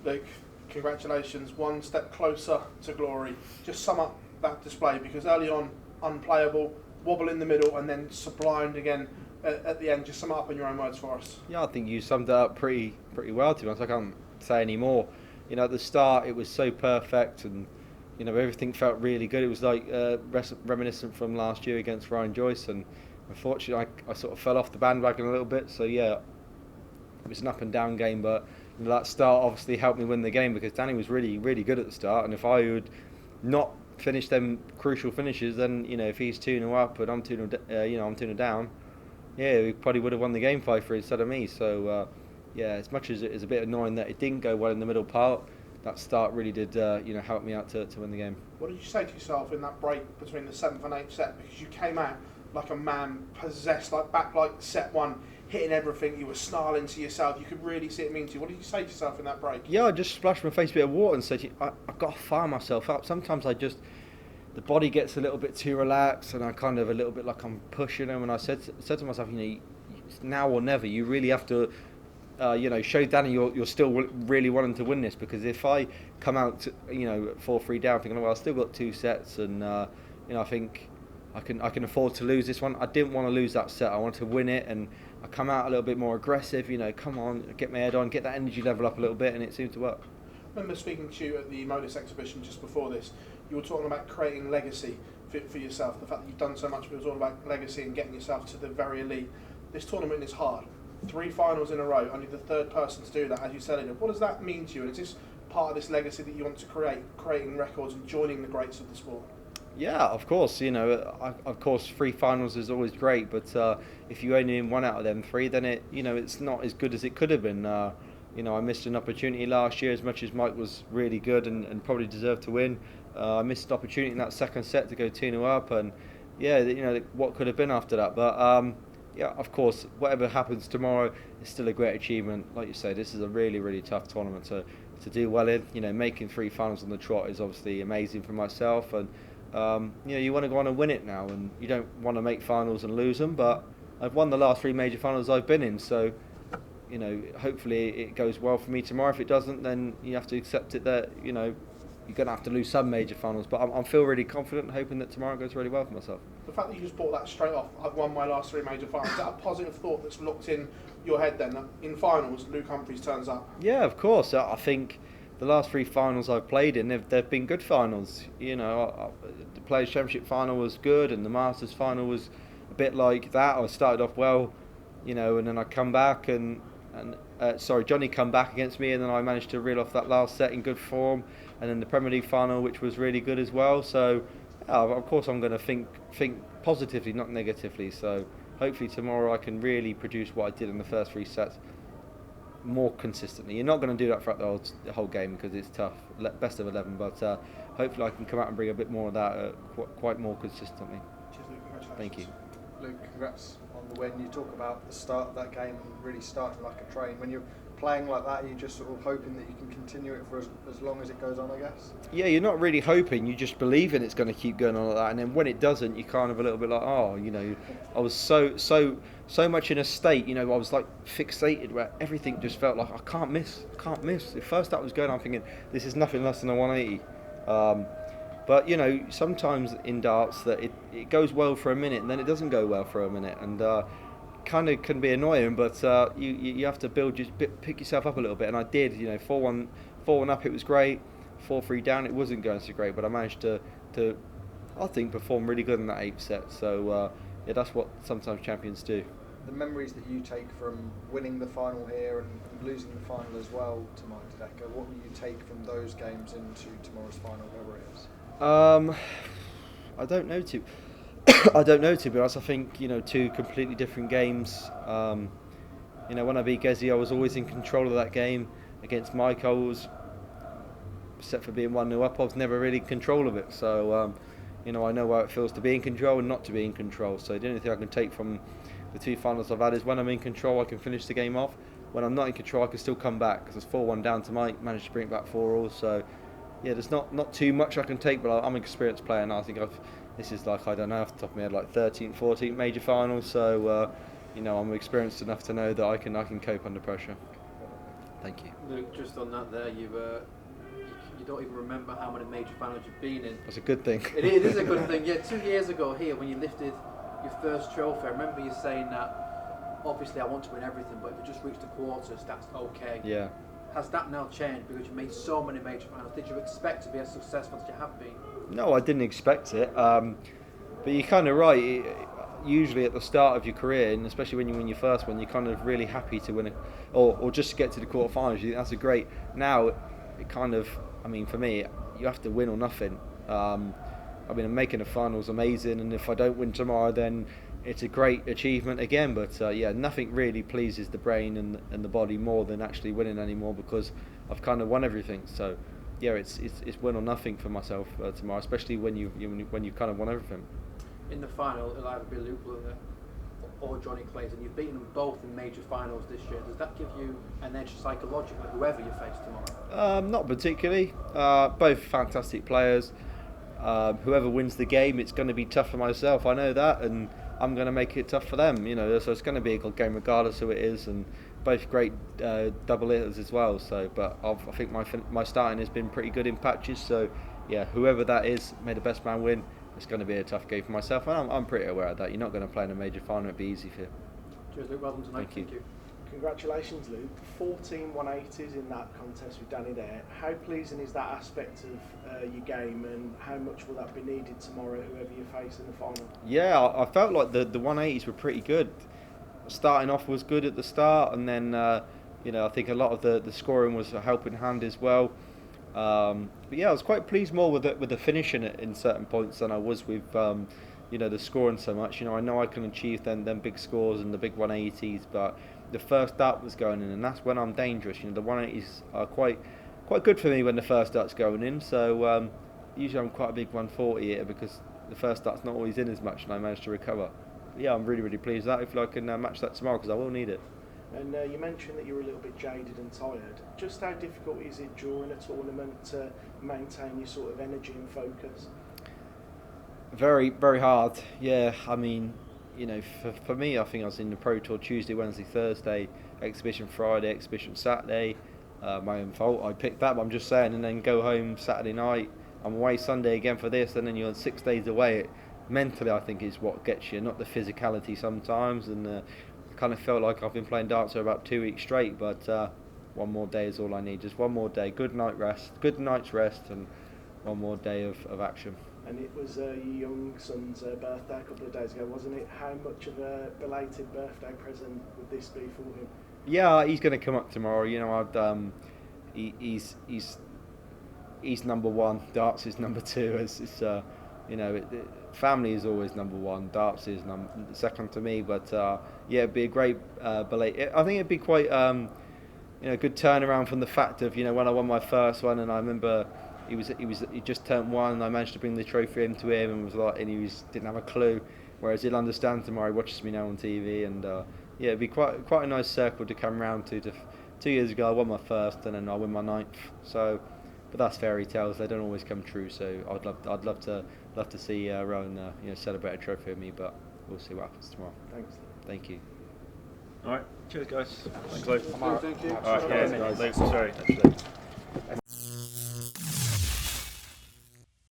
Luke, congratulations, one step closer to glory. Just sum up that display, because early on, unplayable, wobble in the middle, and then sublimed again at the end. Just sum it up in your own words for us. Yeah, I think you summed it up pretty well, to be honest. I can't say any more. At the start it was so perfect, and everything felt really good. It was like reminiscent from last year against Ryan Joyce, and unfortunately I sort of fell off the bandwagon a little bit. So yeah, it was an up and down game, but that start obviously helped me win the game, because Danny was really good at the start, and if I would not finish them crucial finishes, then if he's 2-0 up and I'm 2-0 I'm 2-0 down, yeah, we probably would have won the game 5-3 instead of me. So yeah, as much as it is a bit annoying that it didn't go well in the middle part, that start really did help me out to win the game. What did you say to yourself in that break between the 7th and 8th set? Because you came out like a man possessed, like set one, hitting everything. You were snarling to yourself. You could really see it mean to you. What did you say to yourself in that break? Yeah, I just splashed my face a bit of water and said, I've got to fire myself up. Sometimes the body gets a little bit too relaxed, and I kind of a little bit like I'm pushing them. And I said to myself, it's now or never. You really have to, show Danny you're still really wanting to win this. Because if I come out, 4-3 down, thinking, well, I've still got 2 sets, and I think I can afford to lose this one. I didn't want to lose that set. I wanted to win it, and I come out a little bit more aggressive. Come on, get my head on, get that energy level up a little bit, and it seemed to work. I remember speaking to you at the Modus exhibition just before this. You were talking about creating legacy for yourself. The fact that you've done so much, but it was all about legacy and getting yourself to the very elite. This tournament is hard. 3 finals in a row, only the 3rd person to do that, as you said it. What does that mean to you? And is this part of this legacy that you want to creating records and joining the greats of the sport? Yeah, of course. Of course, 3 finals is always great, but if you only win 1 out of them 3, then it's not as good as it could have been. I missed an opportunity last year, as much as Mike was really good and probably deserved to win. I missed an opportunity in that 2nd set to go 2-0 up, and yeah, what could have been after that. But yeah, of course, whatever happens tomorrow is still a great achievement. Like you say, this is a really tough tournament to do well in. Making 3 finals on the trot is obviously amazing for myself, and you want to go on and win it now, and you don't want to make finals and lose them. But I've won the last 3 major finals I've been in, so hopefully it goes well for me tomorrow. If it doesn't, then you have to accept it that you're going to have to lose some major finals. But I feel really confident, hoping that tomorrow goes really well for myself. The fact that you just brought that straight off, I've won my last 3 major finals, is that a positive thought that's locked in your head then, that in finals Luke Humphries turns up? Yeah, of course. I think the last 3 finals I've played in, they've been good finals. The Players' Championship final was good, and the Masters final was a bit like that. I started off well, and then I come back and Johnny come back against me, and then I managed to reel off that last set in good form, and then the Premier League final, which was really good as well. So of course I'm going to think positively, not negatively. So hopefully tomorrow I can really produce what I did in the first 3 sets more consistently. You're not going to do that throughout the whole game, because it's tough, best of 11, but hopefully I can come out and bring a bit more of that quite more consistently. Cheers, Luke. Congratulations. Thank you. Luke, congrats on the win. You talk about the start of that game and really starting like a train. When you're playing like that, you're just sort of hoping that you can continue it for as long as it goes on, I guess? Yeah, you're not really hoping, you just believe in it's going to keep going on like that, and then when it doesn't, you're kind of a little bit like, I was so much in a state, I was like fixated, where everything just felt like I can't miss. At first that was going, I'm thinking, this is nothing less than a 180. But sometimes in darts that it goes well for a minute, and then it doesn't go well for a minute, and kind of can be annoying, but you have to pick yourself up a little bit, and I did. 4-1 up, it was great. 4-3 down, it wasn't going so great, but I managed to I think perform really good in that 8th set. So yeah, that's what sometimes champions do. The memories that you take from winning the final here and losing the final as well to Mike Decker, what will you take from those games into tomorrow's final, whoever it is? I don't know, to be honest. I think 2 completely different games. When I beat Gezi, I was always in control of that game. Against Mike, I was, except for being 1-0 up, I was never really in control of it. So I know how it feels to be in control and not to be in control. So the only thing I can take from the 2 finals I've had is when I'm in control, I can finish the game off. When I'm not in control, I can still come back, because it's 4-1 down to Mike, managed to bring it back 4-all. So yeah, there's not too much I can take, but I'm an experienced player now. I think this is like, I don't know, off the top of my head, like 13th, 14th major finals. So I'm experienced enough to know that I can cope under pressure. Thank you. Luke, just on that there, you don't even remember how many major finals you've been in. That's a good thing. It is a good thing. Yeah, 2 years ago here, when you lifted your first trophy, I remember you saying that, obviously I want to win everything, but if I just reach the quarters, that's okay. Yeah. Has that now changed because you made so many major finals? Did you expect to be as successful as you have been? No, I didn't expect it. But you're kind of right. Usually at the start of your career, and especially when you win your first one, you're kind of really happy to win it, or just to get to the quarterfinals. You think that's a great. Now, it kind of. I mean, for me, you have to win or nothing. I mean, I'm making the finals amazing, and if I don't win tomorrow, then it's a great achievement again. But yeah, nothing really pleases the brain and the body more than actually winning anymore, because I've kind of won everything. So yeah, it's win or nothing for myself tomorrow, especially when you kind of won everything. In the final, it'll either be Luke or Johnny Clayton. You've beaten them both in major finals this year. Does that give you an edge psychologically, whoever you face tomorrow? Not particularly. Both fantastic players. Whoever wins the game, it's going to be tough for myself. I know that, and I'm going to make it tough for them. You know, so it's going to be a good game regardless who it is, and both great double hitters as well. So, but I think my starting has been pretty good in patches. So, yeah, whoever that is, may the best man win. It's going to be a tough game for myself, and I'm pretty aware of that. You're not going to play in a major final; it'd be easy for you. Cheers, Luke. Well done tonight. Thank you. Congratulations, Luke. 14 180s in that contest with Danny there. How pleasing is that aspect of your game, and how much will that be needed tomorrow, whoever you face in the final? Yeah, I felt like the 180s were pretty good. Starting off was good at the start, and then I think a lot of the scoring was a helping hand as well. But yeah, I was quite pleased more with the finishing in certain points than I was with the scoring so much. I know I can achieve them big scores and the big 180s, but the first dart was going in, and that's when I'm dangerous. The 180s are quite good for me when the first dart's going in. So usually I'm quite a big 140 hitter because the first dart's not always in as much, and I managed to recover. But yeah, I'm really pleased with that. Hopefully I can match that tomorrow, because I will need it. And you mentioned that you were a little bit jaded and tired. Just how difficult is it during a tournament to maintain your sort of energy and focus? Very hard. Yeah, I mean, for me, I think I was in the Pro Tour Tuesday, Wednesday, Thursday, exhibition Friday, exhibition Saturday. My own fault, I picked that, but I'm just saying, and then go home Saturday night. I'm away Sunday again for this, and then you're 6 days away. Mentally, I think is what gets you, not the physicality sometimes. And I kind of felt like I've been playing darts for about 2 weeks straight, but one more day is all I need. Just one more day, good night's rest, and one more day of action. And it was your young son's birthday a couple of days ago, wasn't it? How much of a belated birthday present would this be for him? Yeah, he's going to come up tomorrow. He's number one. Darts is number two. Family is always number one. Darts is second to me. But yeah, it'd be a great belated. I think it'd be quite good turnaround from the fact of when I won my first one, and I remember. He just turned one, and I managed to bring the trophy home to him, and didn't have a clue. Whereas he'll understand tomorrow. He watches me now on TV, and yeah, it'd be quite a nice circle to come round to. 2 years ago, I won my first, and then I win my ninth. So, but that's fairy tales; they don't always come true. So I'd love to see Rowan celebrate a trophy with me, but we'll see what happens tomorrow. Thanks. Thank you. All right, cheers, guys. Thanks, Luke. Thank you. All right, yeah, Guys. Luke, sorry.